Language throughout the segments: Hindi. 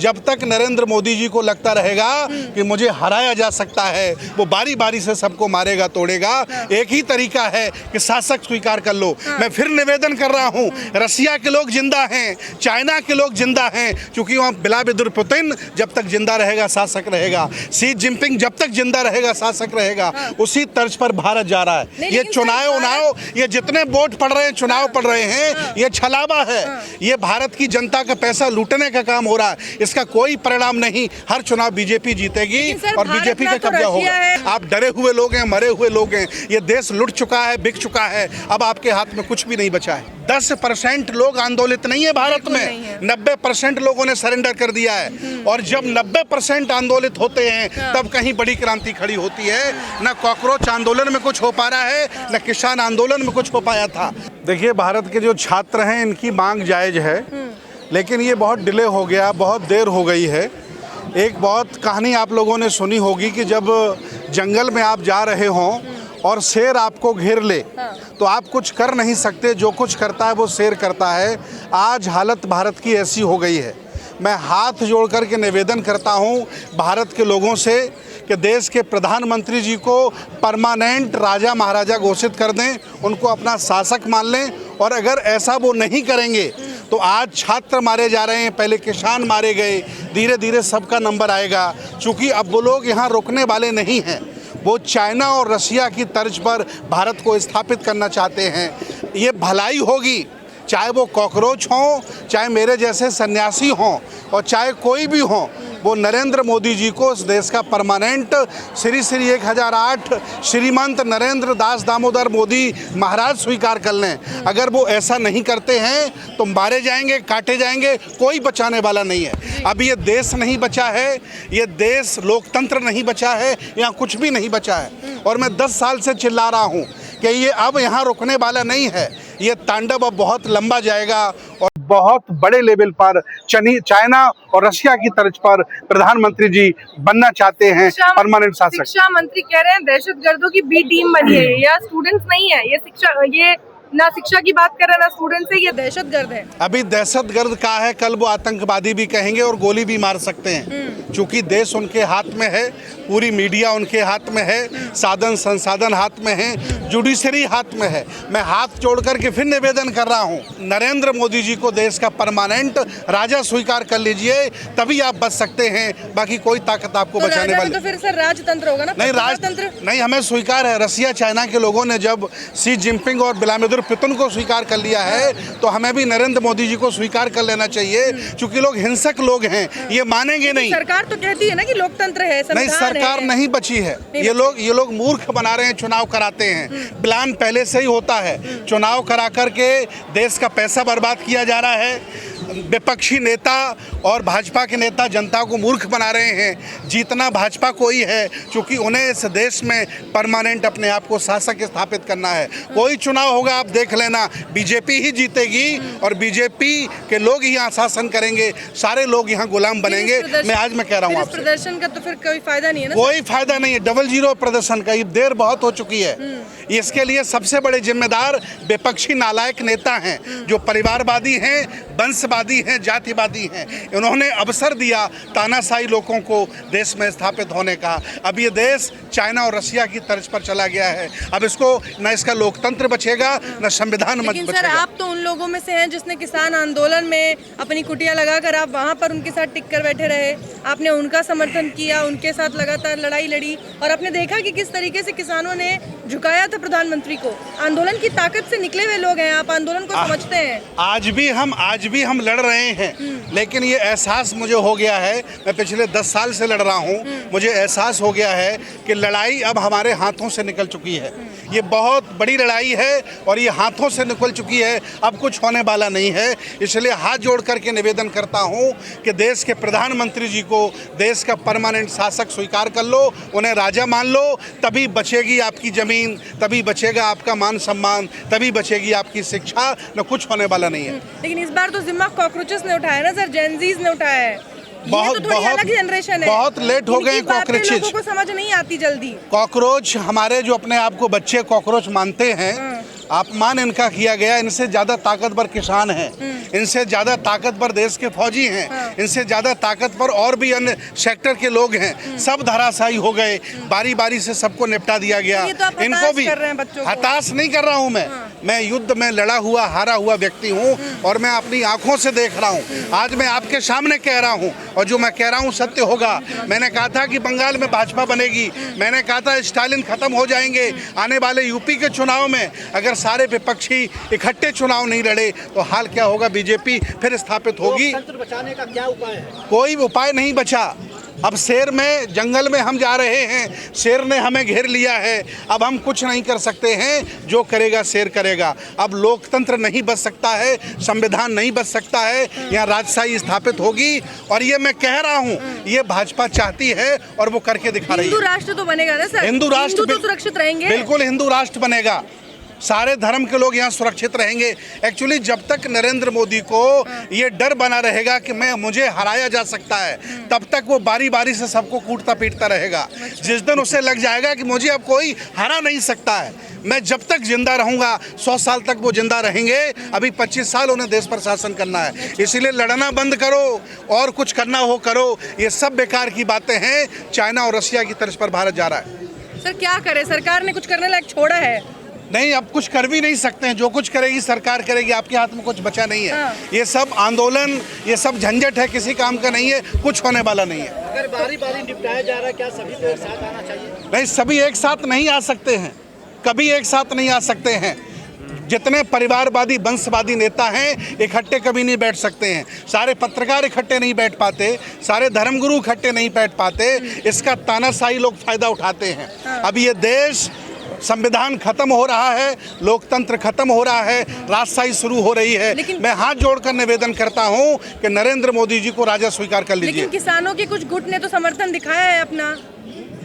जब तक नरेंद्र मोदी जी को लगता रहेगा कि मुझे हराया जा सकता है, वो बारी बारी से सबको मारेगा तोड़ेगा। एक ही तरीका है कि शासक स्वीकार कर लो। मैं फिर निवेदन कर रहा हूँ, रसिया के लोग जिंदा हैं, चाइना के लोग जिंदा हैं, क्योंकि वहाँ व्लादिमीर पुतिन जब तक जिंदा रहेगा शासक रहेगा, शी जिनपिंग जब तक जिंदा रहेगा शासक रहेगा। उसी तर्ज पर भारत जा रहा है। ये चुनाव ये जितने वोट पड़ रहे हैं, चुनाव पड़ रहे हैं, ये छलावा है। ये भारत की जनता का पैसा लूटने का काम हो रहा है। इसका कोई परिणाम नहीं। हर चुनाव बीजेपी जीतेगी और बीजेपी का कब्जा होगा। आप डरे हुए लोग हैं, मरे हुए लोग हैं। ये देश लुट चुका है, बिक चुका है। अब आपके हाथ में कुछ भी नहीं बचा है। 10% लोग आंदोलित नहीं है भारत में, 90% लोगों ने सरेंडर कर दिया है। और जब 90% आंदोलित होते हैं तब कहीं बड़ी क्रांति खड़ी होती है। न कॉकरोच आंदोलन में कुछ हो पा रहा है, न किसान आंदोलन में कुछ हो पाया था। देखिए, भारत के जो छात्र हैं इनकी मांग जायज है, लेकिन ये बहुत डिले हो गया, बहुत देर हो गई है। एक बहुत कहानी आप लोगों ने सुनी होगी कि जब जंगल में आप जा रहे हों और शेर आपको घेर ले तो आप कुछ कर नहीं सकते, जो कुछ करता है वो शेर करता है। आज हालत भारत की ऐसी हो गई है। मैं हाथ जोड़ कर के निवेदन करता हूं भारत के लोगों से कि देश के प्रधानमंत्री जी को परमानेंट राजा महाराजा घोषित कर दें, उनको अपना शासक मान लें। और अगर ऐसा वो नहीं करेंगे तो आज छात्र मारे जा रहे हैं, पहले किसान मारे गए, धीरे धीरे सबका नंबर आएगा। चूँकि अब वो लोग यहाँ रुकने वाले नहीं हैं, वो चाइना और रसिया की तर्ज पर भारत को स्थापित करना चाहते हैं। ये भलाई होगी, चाहे वो कॉकरोच हों, चाहे मेरे जैसे सन्यासी हों, और चाहे कोई भी हो, वो नरेंद्र मोदी जी को इस देश का परमानेंट श्री 1008 श्रीमंत नरेंद्र दास दामोदर मोदी महाराज स्वीकार कर लें। अगर वो ऐसा नहीं करते हैं तो मारे जाएंगे, काटे जाएंगे, कोई बचाने वाला नहीं है। अब ये देश नहीं बचा है, ये देश लोकतंत्र नहीं बचा है, यहाँ कुछ भी नहीं बचा है। और मैं 10 साल से चिल्ला रहा हूँ कि ये अब यहाँ रुकने वाला नहीं है। ये तांडव अब बहुत लंबा जाएगा और बहुत बड़े लेवल पर चाइना और रशिया की तर्ज पर प्रधानमंत्री जी बनना चाहते हैं परमानेंट शासक। शिक्षा मंत्री कह रहे हैं दहशतगर्दों की बी टीम बनी है, या स्टूडेंट्स नहीं है, ये ना शिक्षा की बात कर रहे हैं ना स्टूडेंट से, ये दहशतगर्द है। अभी दहशतगर्द का है, कल वो आतंकवादी भी कहेंगे और गोली भी मार सकते हैं। क्योंकि देश उनके हाथ में है, पूरी मीडिया उनके हाथ में है, साधन संसाधन हाथ में है, जुडिशरी हाथ में है। मैं हाथ जोड़ करके फिर निवेदन कर रहा हूँ, नरेंद्र मोदी जी को देश का परमानेंट राजा स्वीकार कर लीजिए, तभी आप बच सकते हैं। बाकी कोई ताकत आपको बचाने वाली तो फिर सर राजतंत्र होगा ना? नहीं, राजतंत्र नहीं, हमें स्वीकार है। रसिया चाइना के लोगों ने जब शी जिनपिंग और व्लादिमीर पुतिन को स्वीकार कर लिया है तो हमें भी नरेंद्र मोदी जी को स्वीकार कर लेना चाहिए। क्योंकि लोग हिंसक लोग हैं, ये मानेंगे नहीं। सरकार तो कहती है ना कि लोकतंत्र है, नहीं, सरकार नहीं बची है। ये लोग मूर्ख बना रहे हैं, चुनाव कराते हैं। प्लान पहले से ही होता है, चुनाव करा करके देश का पैसा बर्बाद किया जा रहा है। विपक्षी नेता और भाजपा के नेता जनता को मूर्ख बना रहे हैं। जीतना भाजपा को ही है, क्योंकि उन्हें इस देश में परमानेंट अपने आप को शासक स्थापित करना है। कोई चुनाव होगा आप देख लेना, बीजेपी ही जीतेगी और बीजेपी के लोग ही यहाँ शासन करेंगे, सारे लोग यहाँ गुलाम बनेंगे। मैं कह रहा हूँ आपसे, प्रदर्शन का तो फिर कोई फायदा नहीं है ना? कोई फायदा नहीं है। 00 प्रदर्शन का ये देर बहुत हो चुकी है। इसके लिए सबसे बड़े जिम्मेदार विपक्षी नालायक नेता हैं, जो परिवारवादी हैं, वंशवादी हैं, जातिवादी हैं। इन्होंने अवसर दिया तानाशाही लोगों को देश में स्थापित होने का। अब ये देश चाइना और रसिया की तर्ज पर चला गया है। अब इसको न इसका लोकतंत्र बचेगा, न संविधान बचेगा। सर, आप तो उन लोगों में से हैं जिसने किसान आंदोलन में अपनी कुटिया लगाकर आप वहाँ पर उनके साथ टिक कर बैठे रहे। आपने उनका समर्थन किया, उनके साथ लगातार लड़ाई लड़ी और आपने देखा कि किस तरीके से किसानों ने झुकाया था प्रधानमंत्री को। आंदोलन की ताकत से निकले हुए लोग हैं, आप आंदोलन को समझते हैं। आज भी हम लड़ रहे हैं, लेकिन ये एहसास मुझे हो गया है, मैं पिछले 10 साल से लड़ रहा हूँ, मुझे एहसास हो गया है कि लड़ाई अब हमारे हाथों से निकल चुकी है। ये बहुत बड़ी लड़ाई है और ये हाथों से निकल चुकी है, अब कुछ होने वाला नहीं है। इसलिए हाथ जोड़ करके निवेदन करता हूँ कि देश के प्रधानमंत्री जी को देश का परमानेंट शासक स्वीकार कर लो, उन्हें राजा मान लो, तभी बचेगी आपकी ज़मीन, तभी बचेगा आपका मान सम्मान, तभी बचेगी आपकी शिक्षा, न कुछ होने वाला नहीं है। लेकिन इस बार तो जिम्मा कॉकरोचेस ने उठाया ना सर, जेनजीज ने उठाया है। बहुत तो अलग जनरेशन है, बहुत लेट हो गए कॉकरोचेस। लोगों को समझ नहीं आती जल्दी। कॉकरोच, हमारे जो अपने आप को बच्चे कॉकरोच मानते हैं, अपमान इनका किया गया। इनसे ज़्यादा ताकतवर किसान हैं, इनसे ज़्यादा ताकतवर देश के फौजी हैं, इनसे ज़्यादा ताकतवर और भी अन्य सेक्टर के लोग हैं, सब धराशायी हो गए। बारी बारी से सबको निपटा दिया गया। ये तो आप इनको हताश भी कर रहे हैं बच्चों को। हताश नहीं कर रहा हूँ मैं युद्ध में लड़ा हुआ हारा हुआ व्यक्ति हूँ और मैं अपनी आंखों से देख रहा हूँ। आज मैं आपके सामने कह रहा हूँ और जो मैं कह रहा हूँ सत्य होगा। मैंने कहा था कि बंगाल में भाजपा बनेगी, मैंने कहा था स्टालिन खत्म हो जाएंगे। आने वाले यूपी के चुनाव में अगर सारे विपक्षी इकट्ठे चुनाव नहीं लड़े तो हाल क्या होगा, बीजेपी फिर स्थापित होगी। लोकतंत्र बचाने का क्या उपाय है? कोई उपाय नहीं बचा। अब शेर में जंगल में हम जा रहे हैं, शेर ने हमें घेर लिया है, अब हम कुछ नहीं कर सकते हैं, जो करेगा शेर करेगा। अब लोकतंत्र नहीं बच सकता है, संविधान नहीं बच सकता है, यहाँ राजशाही स्थापित होगी। और ये मैं कह रहा हूँ, ये भाजपा चाहती है और वो करके दिखा रही है। हिंदू राष्ट्र तो बनेगा ना सर? हिंदू राष्ट्र तो सुरक्षित रहेंगे, बिल्कुल हिंदू राष्ट्र बनेगा। सारे धर्म के लोग यहाँ सुरक्षित रहेंगे। एक्चुअली जब तक नरेंद्र मोदी को ये डर बना रहेगा कि मुझे हराया जा सकता है, तब तक वो बारी बारी से सबको कूटता पीटता रहेगा। जिस दिन उसे लग जाएगा कि मुझे अब कोई हरा नहीं सकता है, मैं जब तक जिंदा रहूंगा, 100 साल तक वो जिंदा रहेंगे। अभी 25 साल उन्हें देश पर शासन करना है, इसलिए लड़ना बंद करो और कुछ करना हो करो। ये सब बेकार की बातें हैं। चाइना और रशिया की तर्ज पर भारत जा रहा है। सर क्या करे, सरकार ने कुछ करने लायक छोड़ा है? नहीं, अब कुछ कर भी नहीं सकते हैं। जो कुछ करेगी सरकार करेगी, आपके हाथ में कुछ बचा नहीं है। ये सब आंदोलन, ये सब झंझट है, किसी काम का नहीं है, कुछ होने वाला नहीं है। अगर बारी बारी निपटाया जा रहा है, क्या सभी को एक साथ आना चाहिए? नहीं, सभी एक साथ नहीं आ सकते हैं, कभी एक साथ नहीं आ सकते हैं। जितने परिवारवादी वंशवादी नेता हैं इकट्ठे कभी नहीं बैठ सकते हैं। सारे पत्रकार इकट्ठे नहीं बैठ पाते, सारे धर्मगुरु इकट्ठे नहीं बैठ पाते। इसका तानाशाही लोग फायदा उठाते हैं। अब ये देश, संविधान खत्म हो रहा है, लोकतंत्र खत्म हो रहा है, राजशाही शुरू हो रही है। मैं हाथ जोड़कर निवेदन करता हूं कि नरेंद्र मोदी जी को राजा स्वीकार कर लीजिए। लेकिन किसानों के कुछ गुट ने तो समर्थन दिखाया है अपना।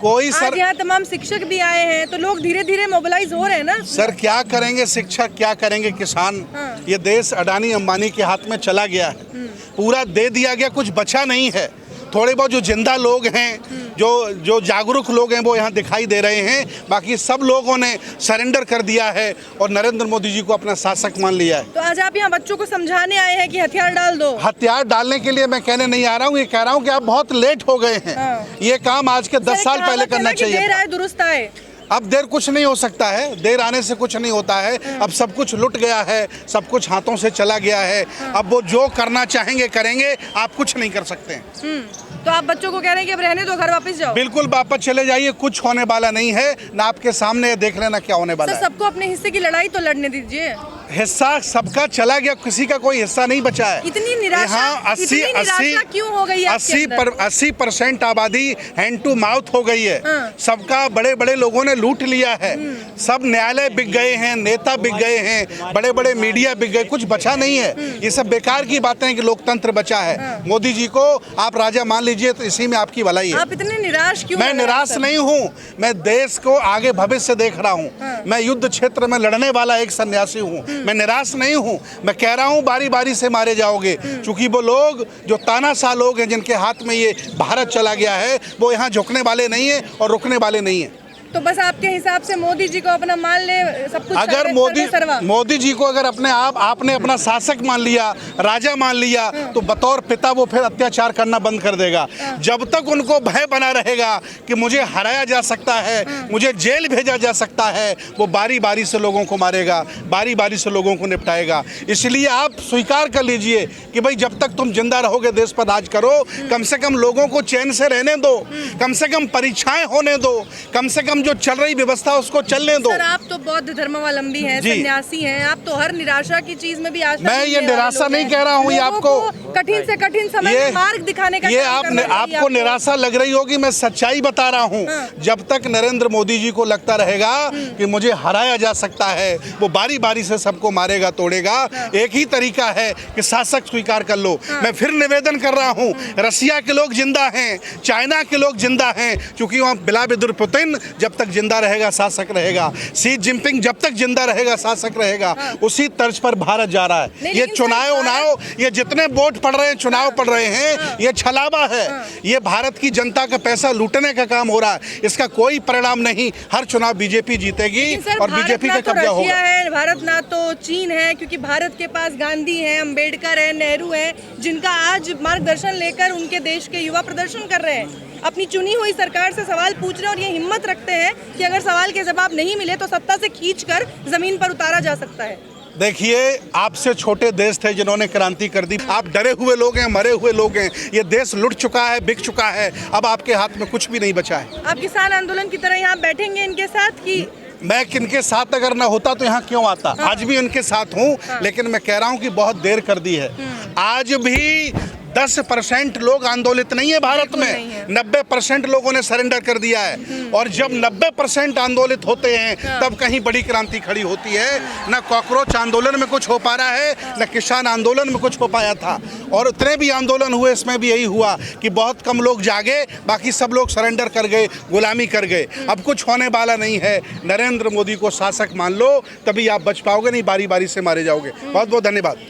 कोई आज यहाँ तमाम शिक्षक भी आए हैं, तो लोग धीरे धीरे मोबिलाइज हो रहे हैं ना। सर क्या करेंगे शिक्षक, क्या करेंगे किसान? ये देश अडानी अंबानी के हाथ में चला गया है, पूरा दे दिया गया, कुछ बचा नहीं है। थोड़े बहुत जो जिंदा लोग हैं, जो जागरूक लोग हैं, वो यहाँ दिखाई दे रहे हैं। बाकी सब लोगों ने सरेंडर कर दिया है और नरेंद्र मोदी जी को अपना शासक मान लिया है। तो आज आप यहाँ बच्चों को समझाने आए हैं कि हथियार डाल दो? हथियार डालने के लिए मैं कहने नहीं आ रहा हूँ, ये कह रहा हूँ कि आप बहुत लेट हो गए हैं। ये काम आज के 10 साल पहले करना चाहिए। देर आए दुरुस्त आए। अब देर कुछ नहीं हो सकता है, देर आने से कुछ नहीं होता है। अब सब कुछ लुट गया है, सब कुछ हाथों से चला गया है। अब वो जो करना चाहेंगे करेंगे, आप कुछ नहीं कर सकते हैं। तो आप बच्चों को कह रहे हैं कि अब रहने दो, घर वापस जाओ? बिल्कुल वापस चले जाइए, कुछ होने वाला नहीं है ना। आपके सामने देख लेना क्या होने वाला है। सबको अपने हिस्से की लड़ाई तो लड़ने दीजिए। हिस्सा सबका चला गया, किसी का कोई हिस्सा नहीं बचा है। इतनी निराशा क्यों हो गई है? 80% आबादी हैंड टू माउथ हो गई है। सबका बड़े बड़े लोगों ने लूट लिया है। सब न्यायालय बिक गए हैं, नेता बिक गए हैं, बड़े बड़े मीडिया बिक गए, कुछ बचा नहीं है। ये सब बेकार की बातें हैं कि लोकतंत्र बचा है। मोदी जी को आप राजा मान लीजिए, तो इसी में आपकी भलाई है। आप इतने निराश क्यों? मैं निराश नहीं हूँ, मैं देश को आगे भविष्य देख रहा हूँ। मैं युद्ध क्षेत्र में लड़ने वाला एक सन्यासी हूँ, मैं निराश नहीं हूँ। मैं कह रहा हूँ बारी बारी से मारे जाओगे, क्योंकि वो लोग जो तानाशाह लोग हैं, जिनके हाथ में ये भारत चला गया है, वो यहाँ झुकने वाले नहीं है और रुकने वाले नहीं है। तो बस आपके हिसाब से मोदी जी को अपना मान ले, सब कुछ अगर मोदी जी को अगर आपने अपना शासक मान लिया, राजा मान लिया, तो बतौर पिता वो फिर अत्याचार करना बंद कर देगा। जब तक उनको भय बना रहेगा कि मुझे हराया जा सकता है, मुझे जेल भेजा जा सकता है, वो बारी बारी से लोगों को मारेगा, बारी बारी से लोगों को निपटाएगा। इसलिए आप स्वीकार कर लीजिए कि भाई जब तक तुम जिंदा रहोगे देश पर राज करो, कम से कम लोगों को चैन से रहने दो, कम से कम परीक्षाएं होने दो, कम से कम जो चल रही व्यवस्था उसको चलने दो। सर आप तो बौद्ध धर्मावलंबी हैं, सन्यासी हैं, आप तो हर निराशा की चीज में भी आशा। मैं ये निराशा नहीं कह रहा हूँ, ये आपको कठिन से कठिन समय में मार्ग दिखाने का ये आपको निराशा लग रही होगी, मैं सच्चाई बता रहा हूँ। जब तक नरेंद्र मोदी जी को लगता रहेगा कि मुझे हराया जा सकता है, वो बारी बारी से सबको मारेगा तोड़ेगा। एक ही तरीका है कि शासक स्वीकार कर लो। मैं फिर निवेदन कर रहा हूँ, रसिया के लोग जिंदा हैं, चाइना के लोग जिंदा हैं, क्योंकि वहाँ व्लादिमीर पुतिन जब जब तक जिंदा रहेगा शासक रहेगा, शी जिनपिंग जब तक जिंदा रहेगा शासक रहेगा, उसी तर्ज पर भारत जा रहा है। नहीं, ये लेकिन चुनाव उनाव, ये जितने वोट पड़ रहे हैं, चुनाव पड़ रहे हैं, ये छलावा है। ये भारत की जनता का पैसा लूटने का काम हो रहा है। इसका कोई परिणाम नहीं। हर चुनाव बीजेपी जीतेगी लेकिन सर, और भारत बीजेपी ना का तो कब्जा रशिया होगा। है, भारत ना तो चीन है, क्योंकि भारत के पास गांधी है, अंबेडकर है, नेहरू है, जिनका आज मार्गदर्शन लेकर उनके देश के युवा प्रदर्शन कर रहे हैं, अपनी चुनी हुई सरकार से सवाल पूछ रहे हैं और ये हिम्मत रखते हैं कि अगर सवाल के जवाब नहीं मिले तो सत्ता से खींचकर जमीन पर उतारा जा सकता है। देखिए, आपसे छोटे देश थे जिन्होंने क्रांति कर दी। आप डरे हुए लोग हैं, मरे हुए लोग हैं। ये देश लुट चुका है, बिक चुका है। अब आपके हाथ में कुछ भी नहीं बचा है। आप किसान आंदोलन की तरह यहाँ बैठेंगे इनके साथ कि मैं किनके साथ अगर ना होता तो यहाँ क्यों आता। आज भी उनके साथ हूँ, लेकिन मैं कह रहा हूँ कि बहुत देर कर दी है। आज भी 10% लोग आंदोलित नहीं है भारत में, 90% लोगों ने सरेंडर कर दिया है। और जब 90% आंदोलित होते हैं तब कहीं बड़ी क्रांति खड़ी होती है। न कॉकरोच आंदोलन में कुछ हो पा रहा है, न किसान आंदोलन में कुछ हो पाया था। और उतने भी आंदोलन हुए, इसमें भी यही हुआ कि बहुत कम लोग जागे, बाकी सब लोग सरेंडर कर गए, गुलामी कर गए। अब कुछ होने वाला नहीं है। नरेंद्र मोदी को शासक मान लो, तभी आप बच पाओगे, नहीं बारी बारी से मारे जाओगे। बहुत बहुत धन्यवाद।